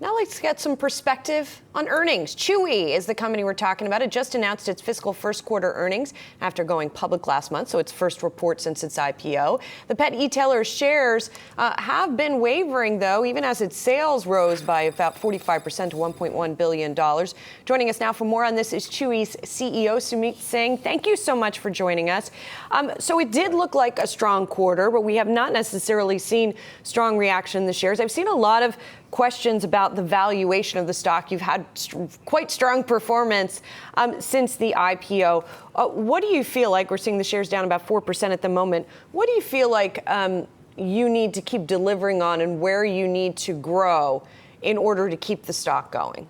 Now let's get some perspective on earnings. Chewy is the company we're talking about. It just announced its fiscal first quarter earnings after going public last month, so its first report since its IPO. The pet e-tailer's shares have been wavering, though, even as its sales rose by about 45% to $1.1 billion. Joining us now for more on this is Chewy's CEO, Sumit Singh. Thank you so much for joining us. So it did look like a strong quarter, but we have not necessarily seen strong reaction in the shares. I've seen a lot of questions about the valuation of the stock. You've had quite strong performance since the IPO. What do you feel like? We're seeing the shares down about 4% at the moment. What do you feel like you need to keep delivering on and where you need to grow in order to keep the stock going?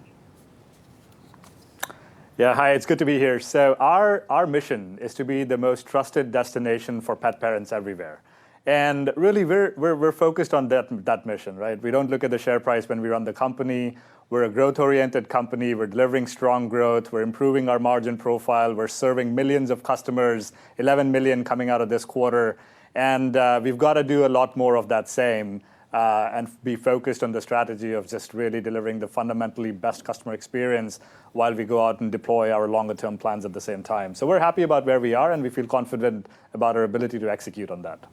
Yeah, hi, it's good to be here. So our mission is to be the most trusted destination for pet parents everywhere. And really, we're focused on that mission, right? We don't look at the share price when we run the company. We're a growth-oriented company. We're delivering strong growth. We're improving our margin profile. We're serving millions of customers, 11 million coming out of this quarter. And we've got to do a lot more of that same and be focused on the strategy of just really delivering the fundamentally best customer experience while we go out and deploy our longer-term plans at the same time. So we're happy about where we are, and we feel confident about our ability to execute on that.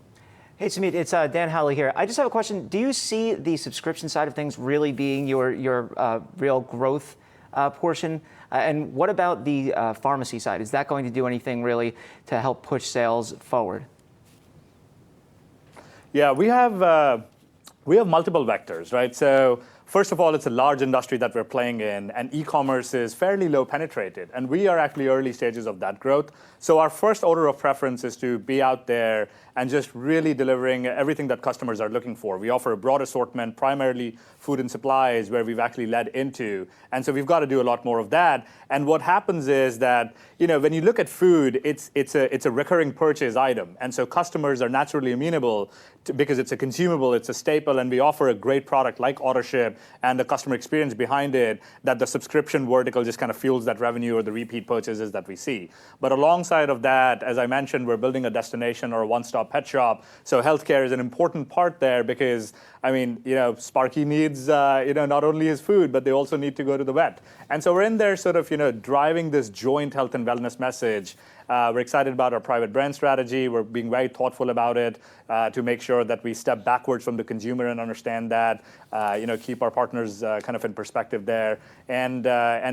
Hey, Sumit, it's Dan Howley here. I just have a question. Do you see the subscription side of things really being your real growth portion? And what about the pharmacy side? Is that going to do anything really to help push sales forward? Yeah, we have multiple vectors, right? So first of all, it's a large industry that we're playing in, and e-commerce is fairly low penetrated, and we are actually early stages of that growth. So our first order of preference is to be out there and just really delivering everything that customers are looking for. We offer a broad assortment, primarily food and supplies, where we've actually led into. And so we've got to do a lot more of that. And what happens is that, when you look at food, it's a recurring purchase item. And so customers are naturally amenable because it's a consumable, it's a staple, and we offer a great product like Autoship and the customer experience behind it, that the subscription vertical just kind of fuels that revenue or the repeat purchases that we see. But alongside of that, as I mentioned, we're building a destination or a one-stop pet shop. So healthcare is an important part there because, Sparky needs, not only his food, but they also need to go to the vet. And so we're in there sort of, driving this joint health and wellness message. We're excited about our private brand strategy. We're being very thoughtful about it to make sure that we step backwards from the consumer and understand that, keep our partners kind of in perspective there. And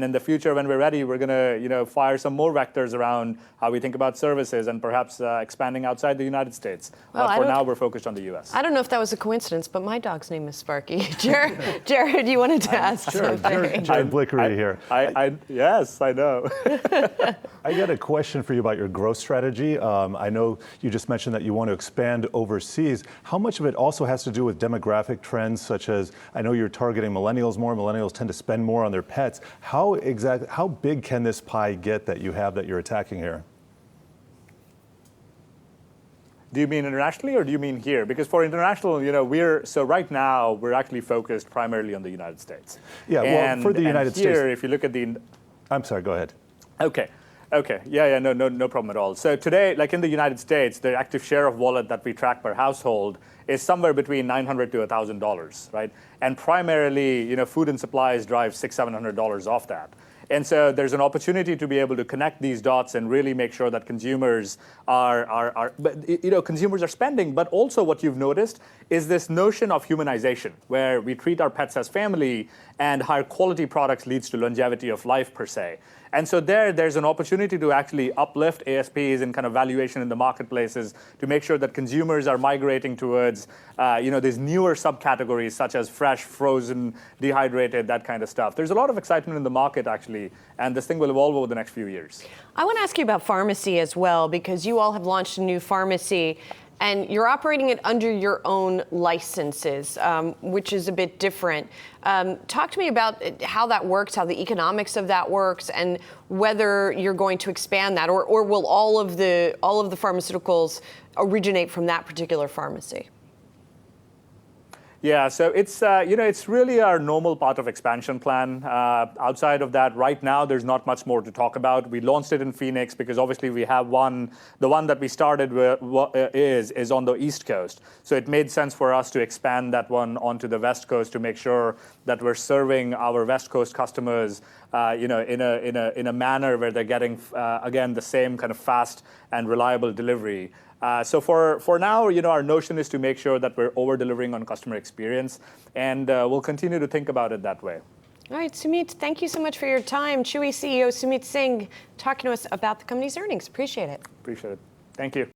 in the future, when we're ready, we're going to, fire some more vectors around how we think about services and perhaps expanding outside the United States. Well, but for now, we're focused on the U.S. I don't know if that was a coincidence, but my dog's name is Sparky. Jared, you wanted to ask something? Jared Blikre here. Yes, I know. I got a question for you about your growth strategy. I know you just mentioned that you want to expand overseas. How much of it also has to do with demographic trends, such as, I know you're targeting millennials more. Millennials tend to spend more on their pets. How big can this pie get that you're attacking here? Do you mean internationally or do you mean here? Because for international, right now we're actually focused primarily on the United States. Yeah, well, for the United States. If you look at the... I'm sorry, go ahead. Okay. Yeah, no problem at all. So today, like in the United States, the active share of wallet that we track per household is somewhere between $900 to $1,000, right? And primarily, food and supplies drive $600-700 off that. And so there's an opportunity to be able to connect these dots and really make sure that consumers consumers are spending. But also what you've noticed is this notion of humanization, where we treat our pets as family, and higher quality products leads to longevity of life per se. And so there's an opportunity to actually uplift ASPs and kind of valuation in the marketplaces to make sure that consumers are migrating towards, these newer subcategories such as fresh, frozen, dehydrated, that kind of stuff. There's a lot of excitement in the market, actually, and this thing will evolve over the next few years. I want to ask you about pharmacy as well, because you all have launched a new pharmacy. And you're operating it under your own licenses, which is a bit different. Talk to me about how that works, how the economics of that works, and whether you're going to expand that, or will all of the pharmaceuticals originate from that particular pharmacy? Yeah, so it's it's really our normal part of expansion plan. Outside of that, right now there's not much more to talk about. We launched it in Phoenix because obviously we have one. The one that we started with is on the East Coast, so it made sense for us to expand that one onto the West Coast to make sure that we're serving our West Coast customers, in a manner where they're getting again the same kind of fast and reliable delivery. So for now, our notion is to make sure that we're over-delivering on customer experience, and we'll continue to think about it that way. All right, Sumit, thank you so much for your time. Chewy CEO Sumit Singh talking to us about the company's earnings. Appreciate it. Appreciate it. Thank you.